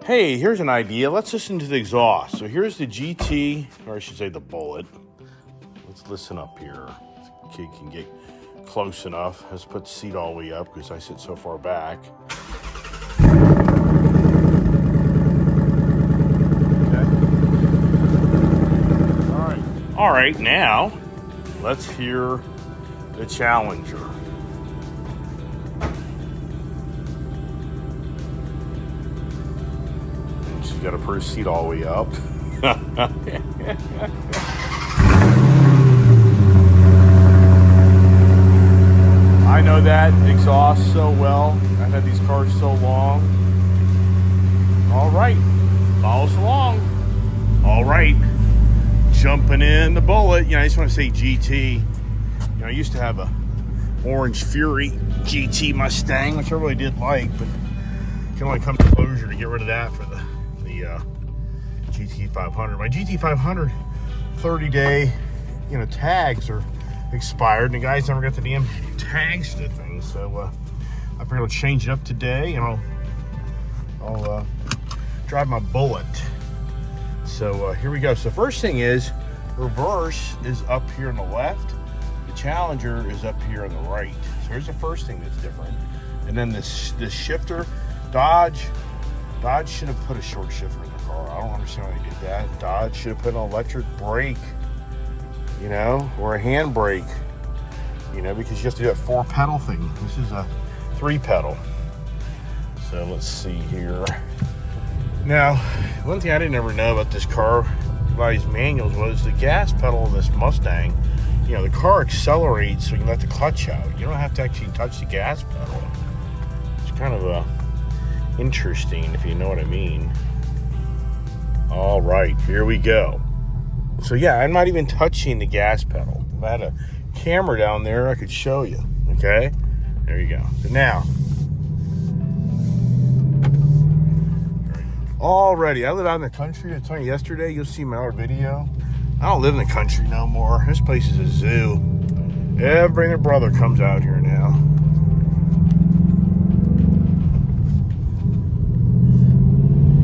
Hey, here's an idea. Let's listen to the exhaust. So here's the GT, or I should say the Bullitt. Let's listen up here. If the kid can get close enough. Let's put the seat all the way up because I sit so far back. Okay. All right, now let's hear the Challenger. She's got to put her seat all the way up. I know that exhaust so well. I've had these cars so long. All right, follow us along. All right, jumping in the Bullitt. I just want to say GT. I used to have a Orange Fury GT Mustang, which I really did like, but you can only come to closure to get rid of that for the GT 500. My GT 500 30-day tags are expired, and the guys never got the damn tags to things, so I figured I'll change it up today, and I'll drive my Bullitt. So here we go. So first thing is, reverse is up here on the left, the Challenger is up here on the right. So here's the first thing that's different. And then this shifter, Dodge should have put a short shifter in the car. I don't understand why they did that. Dodge should have put an electric brake, or a hand brake, because you have to do that 4-pedal thing. This is a 3-pedal. So let's see here. Now, one thing I didn't ever know about this car, by these manuals, was the gas pedal of this Mustang. The car accelerates so you can let the clutch out. You don't have to actually touch the gas pedal. It's kind of interesting, if you know what I mean. All right, here we go. So yeah, I'm not even touching the gas pedal. If I had a camera down there, I could show you. Okay, there you go. So now, already, I live out in the country. I told you yesterday, you'll see my other video. I don't live in the country no more. This place is a zoo. Everybody and their brother comes out here now.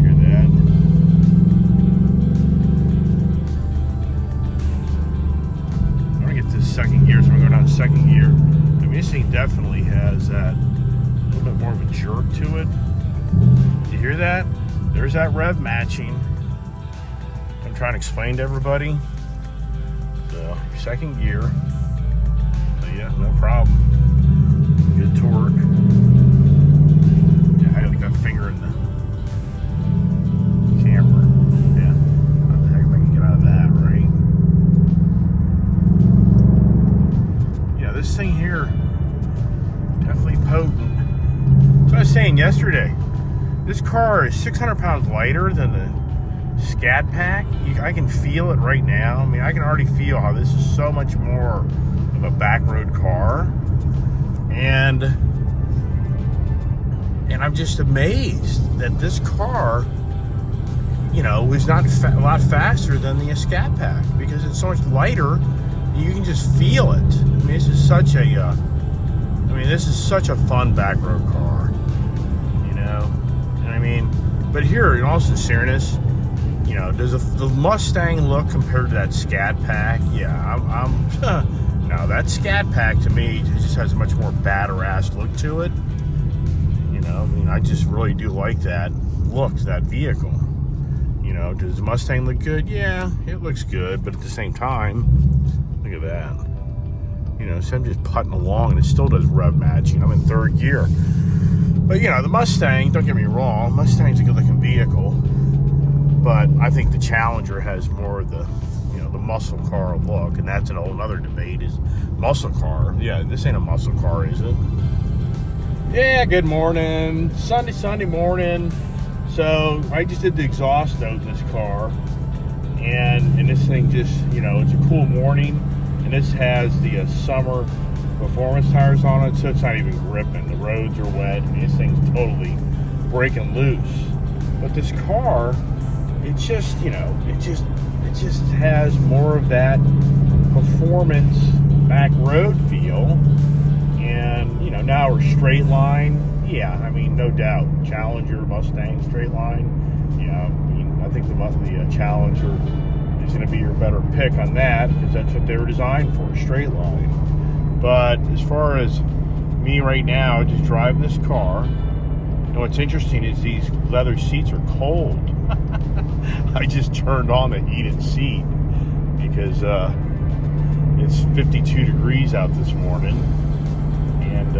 Hear that? I'm gonna get this second gear, so I'm gonna go down to second gear. I mean, this thing definitely has that little bit more of a jerk to it. You hear that? There's that rev matching. I'm trying to explain to everybody. So, second gear. So yeah, no problem. Good torque. Yeah, I got like a finger in the camera. Yeah. How the heck am I gonna get out of that, right? Yeah, this thing here, definitely potent. So I was saying yesterday, this car is 600 pounds lighter than the Scat pack. I can feel it right now. I mean, I can already feel how this is so much more of a back road car, and I'm just amazed that this car, is not a lot faster than the Scat pack, because it's so much lighter. You can just feel it. I mean, this is such a fun back road car, And I mean, but here, in all sincereness, does the Mustang look compared to that Scat pack? Yeah, now that Scat pack to me just has a much more badass look to it. I mean, I just really do like that look, that vehicle. Does the Mustang look good? Yeah, it looks good, but at the same time, look at that. So I'm just putting along, and it still does rev matching. I'm in third gear. But, the Mustang, don't get me wrong, Mustang's a good-looking vehicle. But I think the Challenger has more of the, the muscle car look. And that's an whole other debate, is muscle car. Yeah, this ain't a muscle car, is it? Yeah, good morning. Sunday morning. So, I just did the exhaust note in this car. And this thing just, it's a cool morning. And this has the summer performance tires on it, so it's not even gripping. The roads are wet, and this thing's totally breaking loose. But this car, it just has more of that performance back road feel. And now we're straight line. yeah, I mean, no doubt. Challenger, Mustang, straight line. Yeah, I mean, I think the Challenger is going to be your better pick on that because that's what they were designed for, straight line. But as far as me right now, just driving this car, and what's interesting is these leather seats are cold. I just turned on the heated seat because it's 52 degrees out this morning. And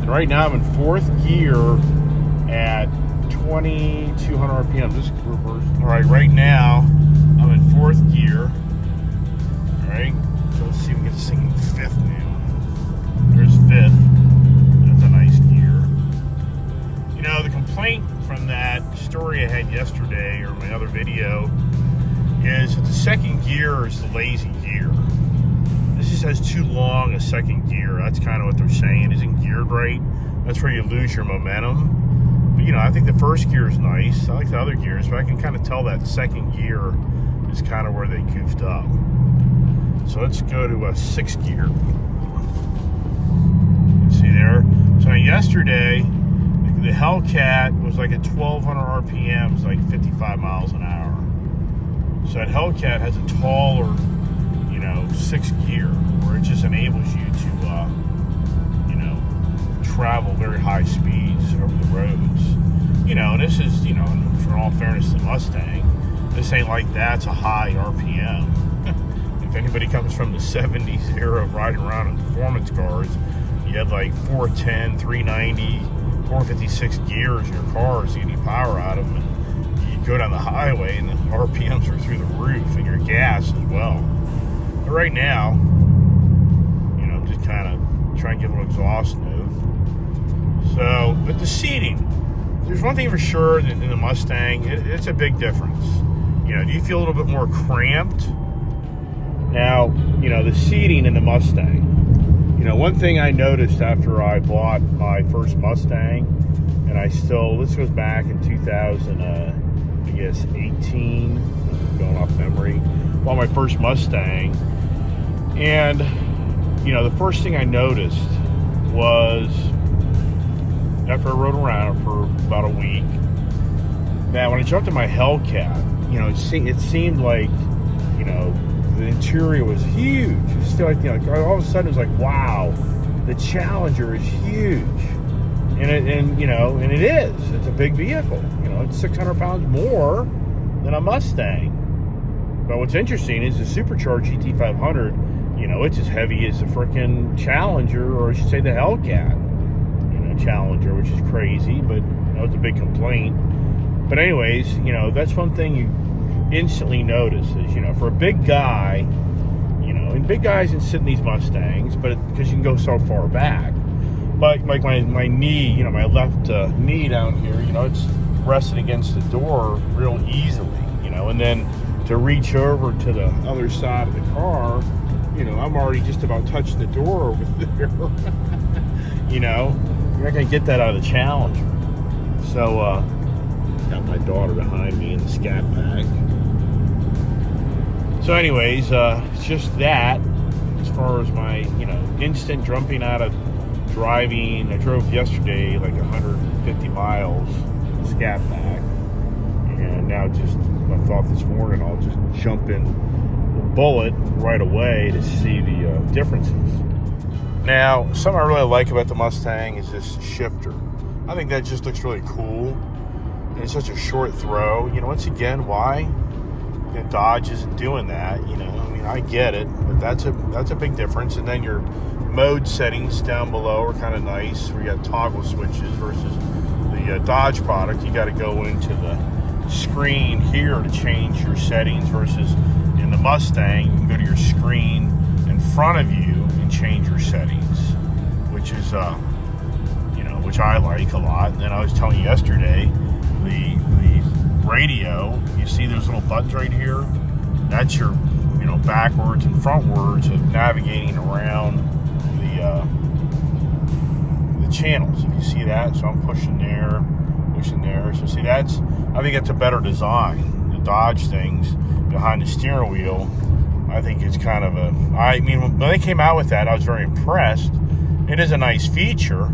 right now I'm in fourth gear at 2,200 RPM. This is reverse. All right, right now I'm in fourth gear. All right, so let's see if we can get this thing in fifth now. There's fifth. That's a nice gear. You know, the complaint from that story I had yesterday, or my other video, is that the second gear is the lazy gear. This just has too long a second gear. That's kind of what they're saying. It isn't geared right. That's where you lose your momentum. But, you know, I think the first gear is nice. I like the other gears, but I can kind of tell that second gear is kind of where they goofed up. So let's go to a sixth gear. See there? So yesterday, the Hellcat was like at 1,200 RPMs, like 55 miles an hour. So that Hellcat has a taller, you know, sixth gear where it just enables you to, you know, travel very high speeds over the roads. You know, and this is, you know, for all fairness to the Mustang, this ain't like that's a high RPM. If anybody comes from the 70s era of riding around in performance cars, you had like 410, 390, 456 gears in your cars to get any power out of them. And you go down the highway and the RPMs are through the roof, and your gas as well. But right now, you know, I'm just kind of trying to get a little exhaust move. So, but the seating, there's one thing for sure in the Mustang, it's a big difference. You know, do you feel a little bit more cramped? Now, you know, the seating in the Mustang. You know, one thing I noticed after I bought my first Mustang, and I still, this goes back in 2018, going off memory, bought my first Mustang, and, you know, the first thing I noticed was, after I rode around for about a week, that when I jumped in my Hellcat, you know, it seemed like, you know, the interior was huge. It was still like, you know, all of a sudden it was like, wow, the Challenger is huge, and you know, and it is. It's a big vehicle. You know, it's 600 pounds more than a Mustang. But what's interesting is the supercharged GT500. You know, it's as heavy as the frickin' Challenger, or I should say the Hellcat. You know, Challenger, which is crazy, but you know, it's a big complaint. But anyways, you know, that's one thing you instantly notices, you know, for a big guy, you know, and big guys can sit in these Mustangs, but because you can go so far back. But like my knee, you know, my left knee down here, you know, it's resting against the door real easily, you know, and then to reach over to the other side of the car, you know, I'm already just about touching the door over there. You know, you're not going to get that out of the Challenger. So, got my daughter behind me in the Scat bag. So anyways, it's just that as far as my, you know, instant jumping out of driving. I drove yesterday like 150 miles in the Scat bag, and now just I thought this morning I'll just jump in the Bullitt right away to see the differences. Now, something I really like about the Mustang is this shifter. I think that just looks really cool. And it's such a short throw. You know, once again, why? You know, Dodge isn't doing that. You know, I mean, I get it, but that's a big difference. And then your mode settings down below are kind of nice. We got toggle switches versus the Dodge product. You got to go into the screen here to change your settings versus in the Mustang, you can go to your screen in front of you and change your settings, which is, you know, which I like a lot. And then I was telling you yesterday, the radio, you see those little buttons right here? That's your, you know, backwards and frontwards of navigating around the channels. If you see that, so I'm pushing there. So see, I think that's a better design. The Dodge things behind the steering wheel, I think it's kind of I mean, when they came out with that, I was very impressed. It is a nice feature,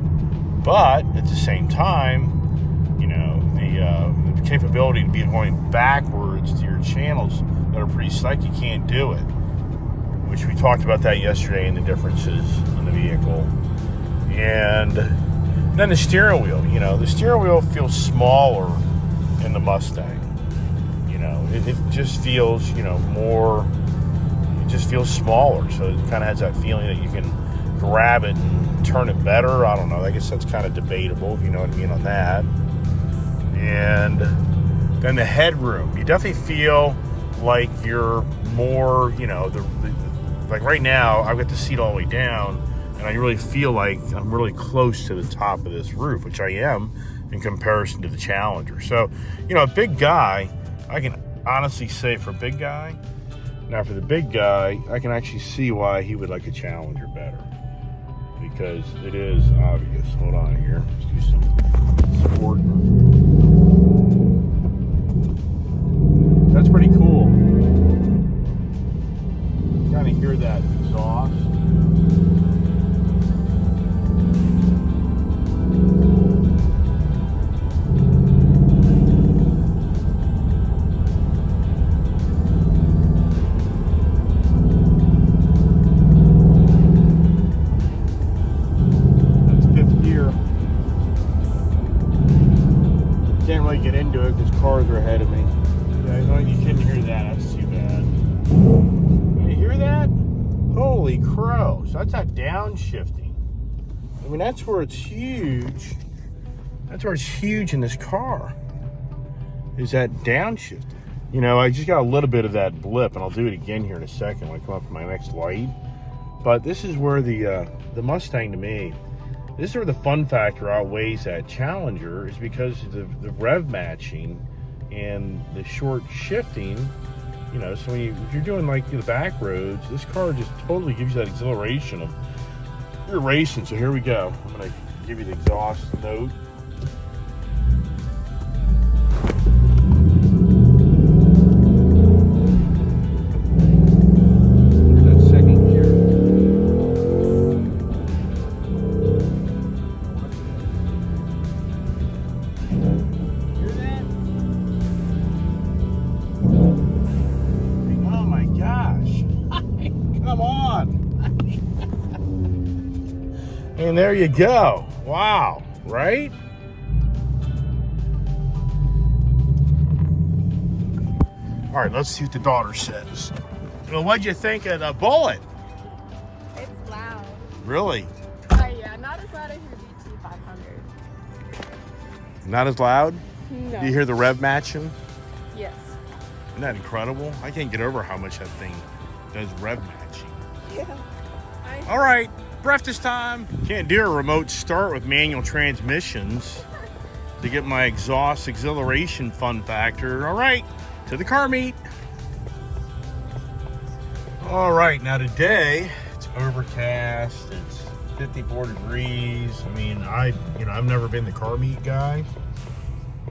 But at the same time, you know, the capability to be going backwards to your channels that are pretty slick, you can't do it. Which we talked about that yesterday in the differences in the vehicle. And then the steering wheel, you know, the steering wheel feels smaller in the Mustang. You know, it just feels, you know, more, it just feels smaller. So it kind of has that feeling that you can grab it and turn it better. I don't know. I guess that's kind of debatable, if you know what I mean on that. And then the headroom, you definitely feel like you're more, you know, like right now, I've got the seat all the way down, and I really feel like I'm really close to the top of this roof, which I am in comparison to the Challenger. So, you know, a big guy, I can honestly say for a big guy, now for the big guy, I can actually see why he would like a Challenger better. Because it is obvious. Hold on here. Let's do some sport. That's pretty cool. Kind of hear that exhaust. That's fifth gear. Can't really get into it because cars are ahead of me. Yeah, you couldn't hear that. That's too bad. You hear that? Holy crow. So that's that downshifting. I mean, that's where it's huge. That's where it's huge in this car. Is that downshifting. You know, I just got a little bit of that blip, and I'll do it again here in a second when I come up for my next light. But this is where the Mustang, to me, this is where the fun factor outweighs that Challenger, is because of the rev matching and the short shifting. You know, so if you're doing like the back roads, this car just totally gives you that exhilaration of you're racing. So here we go. I'm gonna give you the exhaust note. That second gear. Hear that? Oh my gosh. Come on. And there you go. Wow. Right? All right, let's see what the daughter says. Well, what'd you think of the Bullitt? It's loud. Really? Yeah, not as loud as your GT500. Not as loud? No. Do you hear the rev matching? Yes. Isn't that incredible? I can't get over how much that thing does rev matching. Yeah. All right, breakfast time. Can't do a remote start with manual transmissions to get my exhaust exhilaration fun factor. All right, to the car meet. All right, now today it's overcast. It's 54 degrees. I mean, I've never been the car meet guy.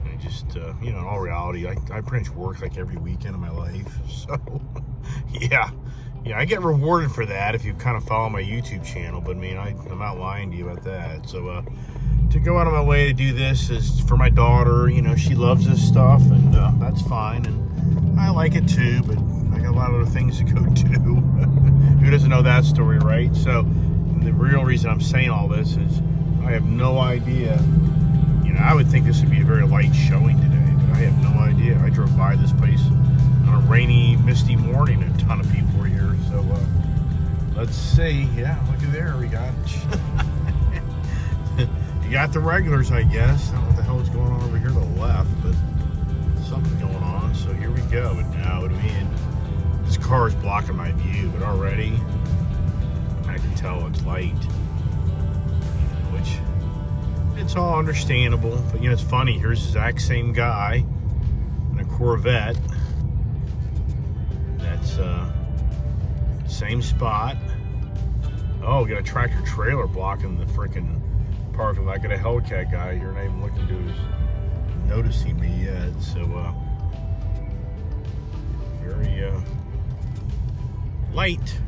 I just, in all reality, I pretty much work like every weekend of my life. So, yeah, I get rewarded for that if you kind of follow my YouTube channel. But I mean, I'm not lying to you about that. So, to go out of my way to do this is for my daughter. You know, she loves this stuff, and that's fine. And I like it too, but I got a lot of other things to go to. Who doesn't know that story, right? So the real reason I'm saying all this is I have no idea. You know, I would think this would be a very light showing today, but I have no idea. I drove by this place on a rainy, misty morning. A ton of people were here. So let's see. Yeah, look at there. We got you got the regulars, I guess. I don't know what the hell is going on over here to the left, but something's going on. So here we go. And now, I mean, this car is blocking my view, but already I can tell it's light, which it's all understandable. But it's funny. Here's the exact same guy in a Corvette. That's same spot. Oh, we got a tractor trailer blocking the freaking parking lot. Got a Hellcat guy here, not even looking to his noticing me yet. So very light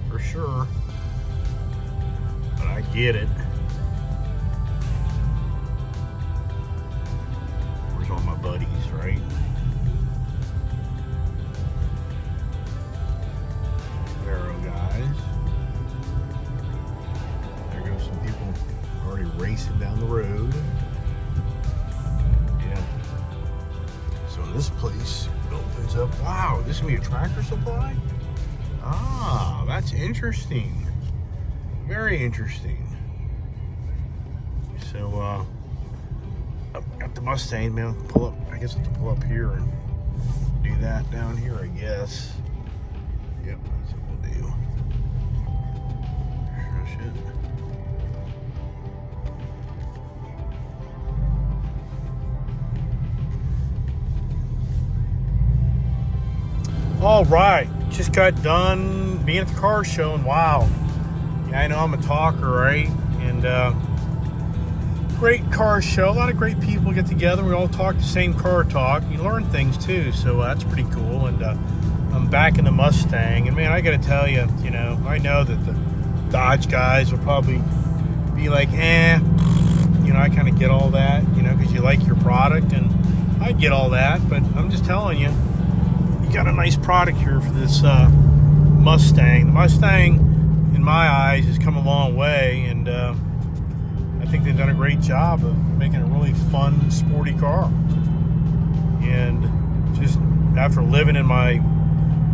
for sure, but I get it. Where's all my buddies, right? Vero guys. There goes some people already racing down the road. Yeah. So this place opens up. Wow, this is gonna be a Tractor Supply? Ah, that's interesting. Very interesting. So, I've got the Mustang, man. Pull up. I guess I have to pull up here and do that down here, I guess. Yep, that's what we'll do. Sure shit. All right, just got done being at the car show, and wow. Yeah, I know I'm a talker, right? And great car show. A lot of great people get together. We all talk the same car talk. You learn things too, so that's pretty cool. And I'm back in the Mustang, and man, I got to tell you, you know, I know that the Dodge guys will probably be like, you know, I kind of get all that, you know, because you like your product, and I get all that. But I'm just telling you, you got a nice product here for this Mustang. The Mustang, in my eyes, has come a long way, and I think they've done a great job of making a really fun, sporty car. And just after living in my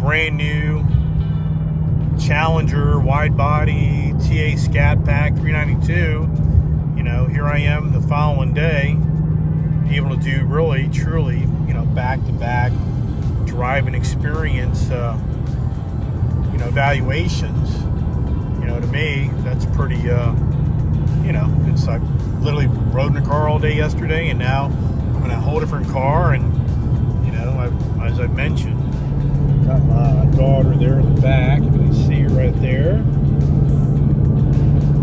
brand new Challenger wide body TA Scat Pack 392, you know, here I am the following day, able to do really, truly, you know, back-to-back driving experience, you know, evaluations. You know, to me, that's pretty, you know, it's like literally rode in the car all day yesterday, and now I'm in a whole different car. And, you know, as I mentioned, got my daughter there in the back. You can see her right there.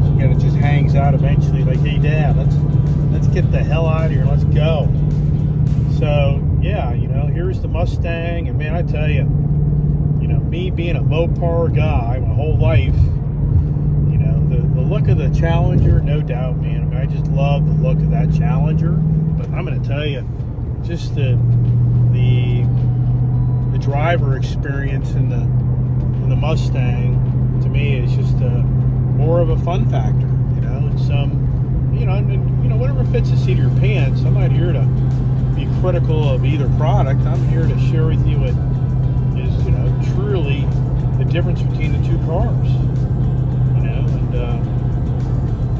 She kind of just hangs out eventually, like, hey, Dad, let's get the hell out of here. Let's go. So, yeah, you know, here's the Mustang. And, man, I tell you, you know, me being a Mopar guy my whole life, the look of the Challenger, no doubt, man. I mean, I just love the look of that Challenger. But I'm going to tell you, just the driver experience in the Mustang, to me, is just more of a fun factor. You know, it's you know, whatever fits the seat of your pants. I'm not here to be critical of either product. I'm here to share with you what is, you know, truly the difference between the two cars.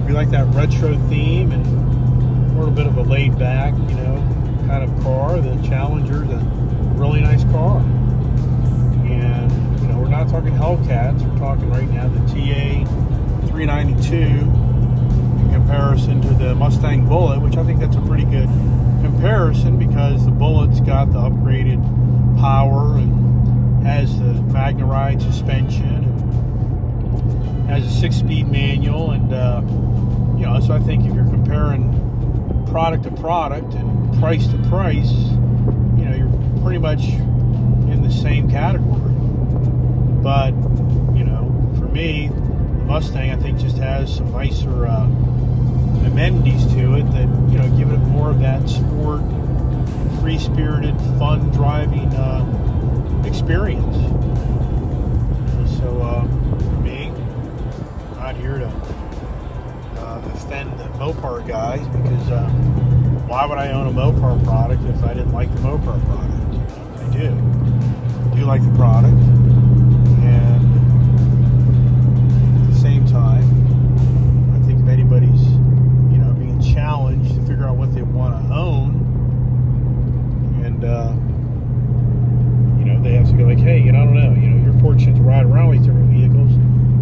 If you like that retro theme and a little bit of a laid back, you know, kind of car, the Challenger's a really nice car. And, you know, we're not talking Hellcats, we're talking right now the TA 392 in comparison to the Mustang Bullitt, which I think that's a pretty good comparison because the Bullitt's got the upgraded power and has the Magna-Ride suspension, has a 6-speed manual, and you know, so I think if you're comparing product to product and price to price, you know, you're pretty much in the same category. But, you know, for me, the Mustang, I think, just has some nicer amenities to it that, you know, give it more of that sport, free-spirited, fun driving experience. So, for me, I'm not here to offend the Mopar guys, because why would I own a Mopar product if I didn't like the Mopar product? You know, I do like the product, and at the same time, I think if anybody's, you know, being challenged to figure out what they want to own, and you know, they have to go like, hey, you know, I don't know, you know, you're fortunate to ride around with different vehicles,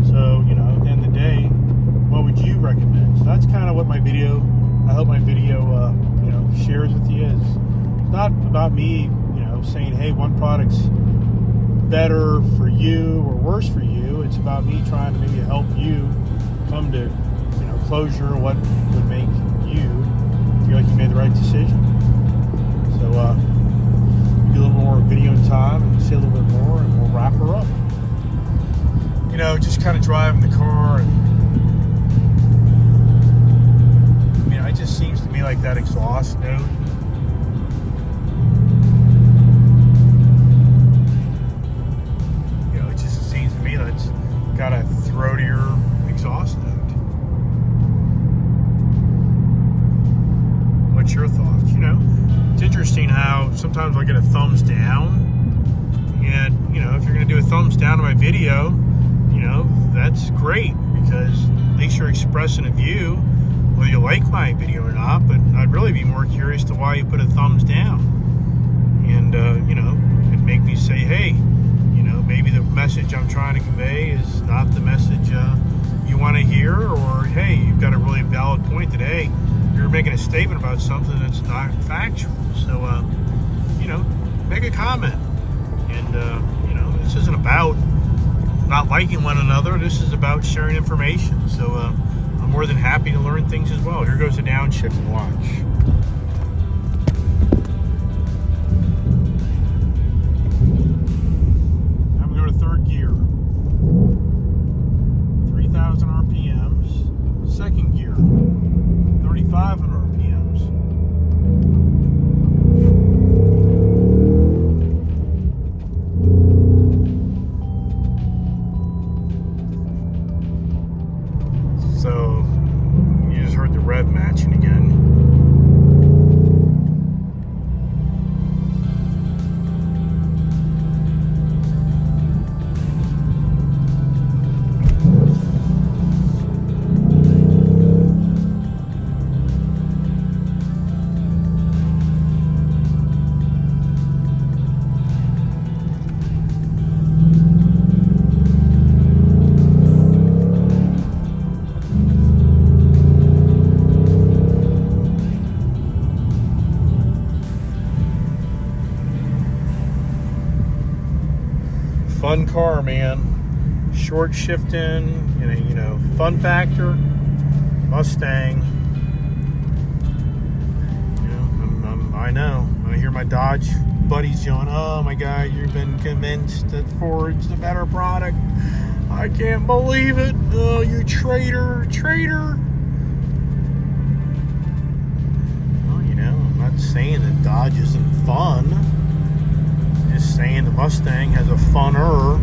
so, you know, at the end of the day, what would you recommend? So that's kind of what my video, I hope my video, you know, shares with you. It's not about me, you know, saying, hey, one product's better for you or worse for you. It's about me trying to maybe help you come to, you know, closure, what would make you feel like you made the right decision. So, maybe a little more video time and say a little bit more, and we'll wrap her up. You know, just kind of driving the car, and sometimes I'll get a thumbs down. And, you know, if you're going to do a thumbs down to my video, you know, that's great, because at least you're expressing a view, whether you like my video or not. But I'd really be more curious to why you put a thumbs down. And, you know, it'd make me say, hey, you know, maybe the message I'm trying to convey is not the message you want to hear, or, hey, you've got a really valid point that, hey, you're making a statement about something that's not factual. So, you know, make a comment. And, you know, this isn't about not liking one another. This is about sharing information. So I'm more than happy to learn things as well. Here goes the downshift and watch. I'm going to go to third gear. 3,000 RPMs. Second gear. 3,500 RPMs. So, you just heard the rev matching again. Fun car, man. Short shifting, you know, fun factor. Mustang. You know, I know. I hear my Dodge buddies going, "Oh my God, you've been convinced that Ford's the better product. I can't believe it. Oh, you traitor, traitor." Well, you know, I'm not saying that Dodge isn't fun. Just saying the Mustang has a funner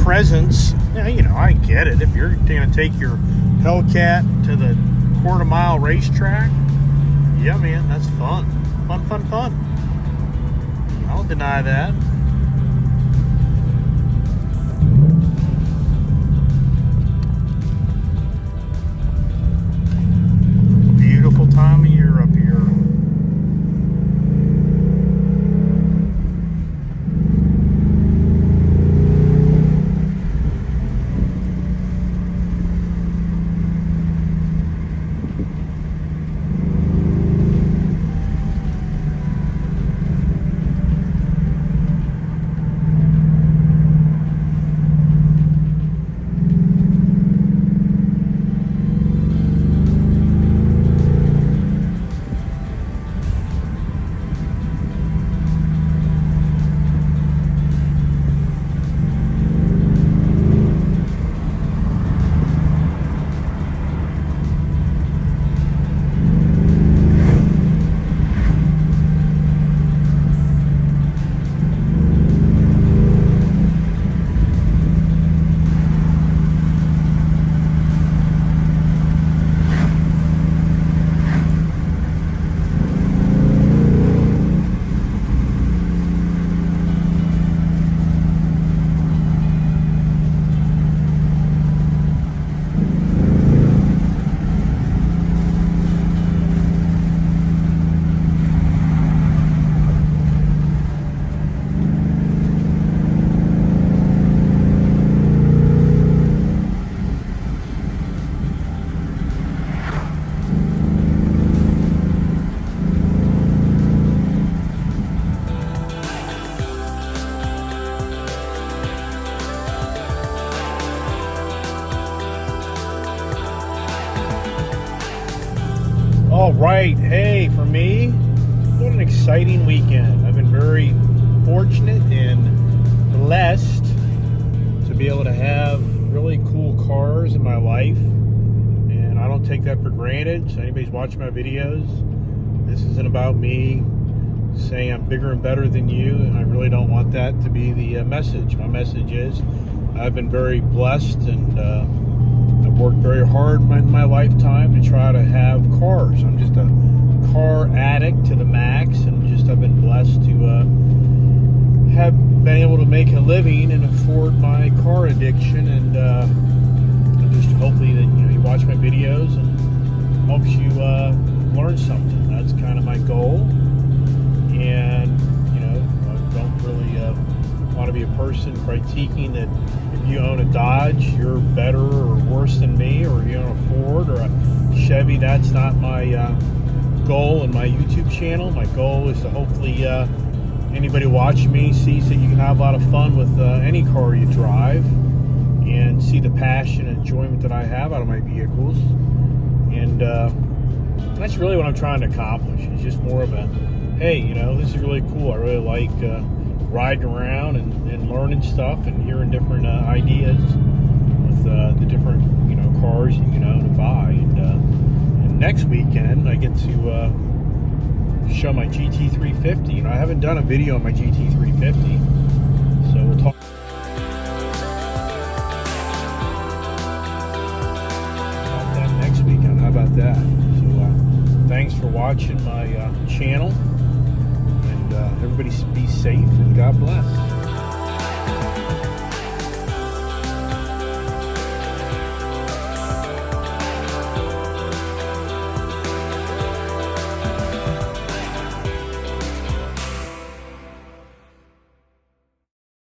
presence. Yeah, you know, I get it. If you're going to take your Hellcat to the quarter-mile racetrack, yeah, man, that's fun. Fun, fun, fun. I don't deny that. Beautiful time of year up here. All right, hey, for me, what an exciting weekend. I've been very fortunate and blessed to be able to have really cool cars in my life, and I don't take that for granted. So anybody's watching my videos, this isn't about me saying I'm bigger and better than you, and I really don't want that to be the message. My message is I've been very blessed, and I've worked very hard in my lifetime to try to have cars. I'm just a car addict to the max, and just just I've been blessed to have been able to make a living and afford my car addiction, and just hopefully that you watch my videos and helps you learn something. That's kind of my goal. And I don't really want to be a person critiquing that if you own a Dodge, you're better or worse than me, or if you own a Ford or a Chevy. That's not my goal in my YouTube channel. My goal is to hopefully anybody watching me sees that you can have a lot of fun with any car you drive, and see the passion and enjoyment that I have out of my vehicles. And that's really what I'm trying to accomplish. It's just more of a, hey, this is really cool. I really like riding around and learning stuff and hearing different ideas with the different cars you can own and buy. And next weekend I get to show my GT350. I haven't done a video on my GT350, so we'll talk about that next weekend. How about that? So thanks for watching my channel, and everybody be safe and God bless.